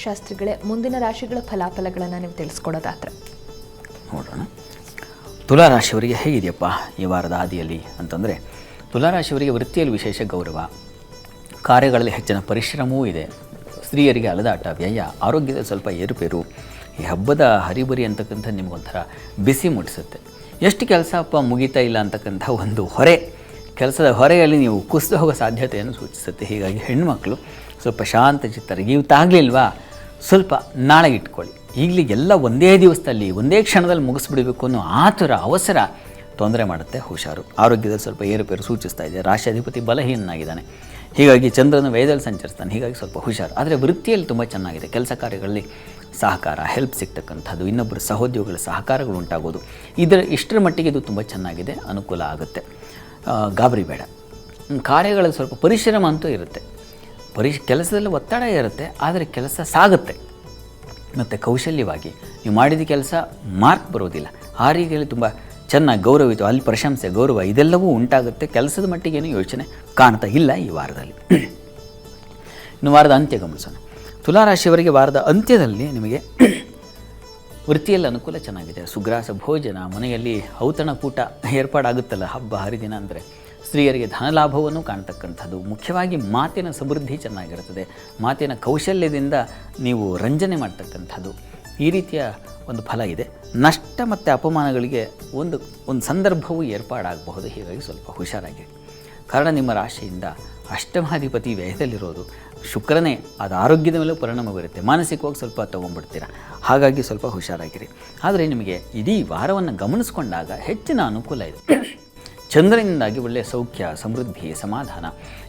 ಶಾಸ್ತ್ರಿಗಳೇ, ಮುಂದಿನ ರಾಶಿಗಳ ಫಲಾಫಲಗಳನ್ನು ನೀವು ತಿಳಿಸ್ಕೊಡೋದಾದ್ರೆ ನೋಡೋಣ. ತುಲಾರಾಶಿಯವರಿಗೆ ಹೇಗಿದೆಯಪ್ಪ ಈ ವಾರದ ಆದಿಯಲ್ಲಿ ಅಂತಂದರೆ, ತುಲಾರಾಶಿಯವರಿಗೆ ವೃತ್ತಿಯಲ್ಲಿ ವಿಶೇಷ ಗೌರವ, ಕಾರ್ಯಗಳಲ್ಲಿ ಹೆಚ್ಚಿನ ಪರಿಶ್ರಮವೂ ಇದೆ. ಸ್ತ್ರೀಯರಿಗೆ ಅಲದಾಟ, ವ್ಯಯ, ಆರೋಗ್ಯದ ಸ್ವಲ್ಪ ಏರುಪೇರು. ಈ ಹಬ್ಬದ ಹರಿಬರಿ ಅಂತಕ್ಕಂಥ ನಿಮಗೊಂಥರ ಬಿಸಿ ಮುಟ್ಟಿಸುತ್ತೆ. ಎಷ್ಟು ಕೆಲಸಪ್ಪ ಮುಗಿತಾ ಇಲ್ಲ ಅಂತಕ್ಕಂಥ ಒಂದು ಕೆಲಸದ ಹೊರೆಯಲ್ಲಿ ನೀವು ಕುಸಿದು ಹೋಗೋ ಸಾಧ್ಯತೆಯನ್ನು ಸೂಚಿಸುತ್ತೆ. ಹೀಗಾಗಿ ಹೆಣ್ಣುಮಕ್ಕಳು ಸ್ವಲ್ಪ ಶಾಂತ ಚಿತ್ತರಿಗೆ, ಇವತ್ತಾಗಲಿಲ್ವಾ ಸ್ವಲ್ಪ ನಾಳೆಗೆ ಇಟ್ಕೊಳ್ಳಿ, ಈಗಲೇ ಎಲ್ಲ ಒಂದೇ ದಿವಸದಲ್ಲಿ ಒಂದೇ ಕ್ಷಣದಲ್ಲಿ ಮುಗಿಸ್ಬಿಡಬೇಕು ಅನ್ನೋ ಆತುರ ಅವಸರ ತೊಂದರೆ ಮಾಡುತ್ತೆ. ಹುಷಾರು. ಆರೋಗ್ಯದಲ್ಲಿ ಸ್ವಲ್ಪ ಏರುಪೇರು ಸೂಚಿಸ್ತಾ ಇದೆ. ರಾಶಿಯಾಧಿಪತಿ ಬಲಹೀನಾಗಿದ್ದಾನೆ, ಹೀಗಾಗಿ ಚಂದ್ರನ ವ್ಯಯದಲ್ಲಿ ಸಂಚರಿಸ್ತಾನೆ, ಹೀಗಾಗಿ ಸ್ವಲ್ಪ ಹುಷಾರು. ಆದರೆ ವೃತ್ತಿಯಲ್ಲಿ ತುಂಬ ಚೆನ್ನಾಗಿದೆ. ಕೆಲಸ ಕಾರ್ಯಗಳಲ್ಲಿ ಸಹಕಾರ, ಹೆಲ್ಪ್ ಸಿಗ್ತಕ್ಕಂಥದ್ದು, ಇನ್ನೊಬ್ಬರ ಸಹೋದ್ಯೋಗಿಗಳ ಸಹಕಾರಗಳು ಉಂಟಾಗೋದು, ಇಷ್ಟರ ಮಟ್ಟಿಗೆ ಇದು ತುಂಬ ಚೆನ್ನಾಗಿದೆ, ಅನುಕೂಲ ಆಗುತ್ತೆ. ಗಾಬರಿ ಬೇಡ. ಕಾರ್ಯಗಳಲ್ಲಿ ಸ್ವಲ್ಪ ಪರಿಶ್ರಮ ಅಂತೂ ಇರುತ್ತೆ, ಕೆಲಸದಲ್ಲಿ ಒತ್ತಡ ಇರುತ್ತೆ, ಆದರೆ ಕೆಲಸ ಸಾಗುತ್ತೆ. ಮತ್ತು ಕೌಶಲ್ಯವಾಗಿ ನೀವು ಮಾಡಿದ ಕೆಲಸ ಮಾರ್ಕ್ ಬರೋದಿಲ್ಲ, ಆ ರೀತಿಯಲ್ಲಿ ತುಂಬ ಚೆನ್ನಾಗಿ ಗೌರವಿತು, ಅಲ್ಲಿ ಪ್ರಶಂಸೆ, ಗೌರವ ಇದೆಲ್ಲವೂ ಉಂಟಾಗುತ್ತೆ. ಕೆಲಸದ ಮಟ್ಟಿಗೇನು ಯೋಚನೆ ಕಾಣ್ತಾ ಇಲ್ಲ ಈ ವಾರದಲ್ಲಿ. ಇನ್ನು ವಾರದ ಅಂತ್ಯ ಗಮನಿಸೋಣ. ತುಲಾರಾಶಿಯವರಿಗೆ ವಾರದ ಅಂತ್ಯದಲ್ಲಿ ನಿಮಗೆ ವೃತ್ತಿಯಲ್ಲಿ ಅನುಕೂಲ ಚೆನ್ನಾಗಿದೆ. ಸುಗ್ರಾಸ ಭೋಜನ, ಮನೆಯಲ್ಲಿ ಔತಣಕೂಟ ಏರ್ಪಾಡಾಗುತ್ತಲ್ಲ ಹಬ್ಬ ಹರಿದಿನ ಅಂದರೆ, ಸ್ತ್ರೀಯರಿಗೆ ಧನಲಾಭವನ್ನು ಕಾಣ್ತಕ್ಕಂಥದ್ದು. ಮುಖ್ಯವಾಗಿ ಮಾತಿನ ಸಮೃದ್ಧಿ ಚೆನ್ನಾಗಿರುತ್ತದೆ. ಮಾತಿನ ಕೌಶಲ್ಯದಿಂದ ನೀವು ರಂಜನೆ ಮಾಡ್ತಕ್ಕಂಥದ್ದು, ಈ ರೀತಿಯ ಒಂದು ಫಲ ಇದೆ. ನಷ್ಟ ಮತ್ತು ಅಪಮಾನಗಳಿಗೆ ಒಂದು ಸಂದರ್ಭವೂ ಏರ್ಪಾಡಾಗಬಹುದು, ಹೀಗಾಗಿ ಸ್ವಲ್ಪ ಹುಷಾರಾಗಿ. ಕಾರಣ ನಿಮ್ಮ ರಾಶಿಯಿಂದ ಅಷ್ಟಮಾಧಿಪತಿ ವ್ಯಯದಲ್ಲಿರೋದು ಶುಕ್ರನೇ, ಅದು ಆರೋಗ್ಯದ ಮೇಲೂ ಪರಿಣಾಮ ಬೀರುತ್ತೆ. ಮಾನಸಿಕವಾಗಿ ಸ್ವಲ್ಪ ತೊಗೊಂಡ್ಬಿಡ್ತೀರ, ಹಾಗಾಗಿ ಸ್ವಲ್ಪ ಹುಷಾರಾಗಿರಿ. ಆದರೆ ನಿಮಗೆ ಇಡೀ ವಾರವನ್ನು ಗಮನಿಸ್ಕೊಂಡಾಗ ಹೆಚ್ಚಿನ ಅನುಕೂಲ ಇದೆ. ಚಂದ್ರನಿಂದಾಗಿ ಒಳ್ಳೆಯ ಸೌಖ್ಯ, ಸಮೃದ್ಧಿ, ಸಮಾಧಾನ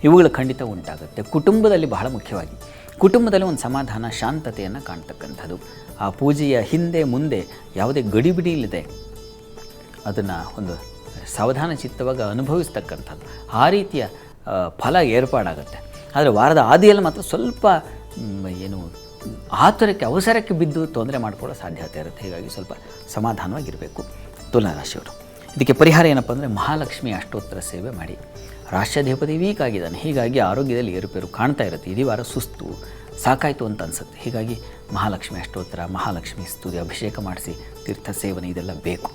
ಇವುಗಳು ಖಂಡಿತ ಉಂಟಾಗುತ್ತೆ. ಕುಟುಂಬದಲ್ಲಿ ಬಹಳ ಮುಖ್ಯವಾಗಿ ಕುಟುಂಬದಲ್ಲಿ ಒಂದು ಸಮಾಧಾನ, ಶಾಂತತೆಯನ್ನು ಕಾಣ್ತಕ್ಕಂಥದ್ದು. ಆ ಪೂಜೆಯ ಹಿಂದೆ ಮುಂದೆ ಯಾವುದೇ ಗಡಿಬಿಡಿ ಇಲ್ಲದೆ ಅದನ್ನು ಒಂದು ಸಾವಧಾನ ಚಿತ್ತವಾಗಿ ಅನುಭವಿಸ್ತಕ್ಕಂಥದ್ದು, ಆ ರೀತಿಯ ಫಲ ಏರ್ಪಾಡಾಗುತ್ತೆ. ಆದರೆ ವಾರದ ಆದಿಯಲ್ಲಿ ಮಾತ್ರ ಸ್ವಲ್ಪ ಆತುರಕ್ಕೆ, ಅವಸರಕ್ಕೆ ಬಿದ್ದು ತೊಂದರೆ ಮಾಡಿಕೊಳ್ಳೋ ಸಾಧ್ಯತೆ ಇರುತ್ತೆ. ಹೀಗಾಗಿ ಸ್ವಲ್ಪ ಸಮಾಧಾನವಾಗಿರಬೇಕು ತುಲಾರಾಶಿಯವರು. ಇದಕ್ಕೆ ಪರಿಹಾರ ಏನಪ್ಪ ಅಂದರೆ, ಮಹಾಲಕ್ಷ್ಮಿ ಅಷ್ಟೋತ್ತರ ಸೇವೆ ಮಾಡಿ. ರಾಷ್ಟ್ರಾಧಿಪತಿ ವೀಕ್ ಆಗಿದ್ದಾನೆ, ಹೀಗಾಗಿ ಆರೋಗ್ಯದಲ್ಲಿ ಏರುಪೇರು ಕಾಣ್ತಾ ಇರುತ್ತೆ. ಇಡೀ ವಾರ ಸುಸ್ತು, ಸಾಕಾಯಿತು ಅಂತ ಅನಿಸುತ್ತೆ. ಹೀಗಾಗಿ ಮಹಾಲಕ್ಷ್ಮಿ ಅಷ್ಟೋತ್ತರ, ಮಹಾಲಕ್ಷ್ಮಿ ಸ್ತುತಿ, ಅಭಿಷೇಕ ಮಾಡಿಸಿ, ತೀರ್ಥ ಸೇವನೆ ಇದೆಲ್ಲ ಬೇಕು.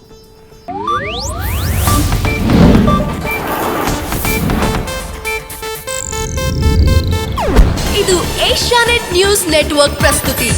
ಇದು ಏಷ್ಯಾನೆಟ್ ನ್ಯೂಸ್ ನೆಟ್ವರ್ಕ್ ಪ್ರಸ್ತುತಿ.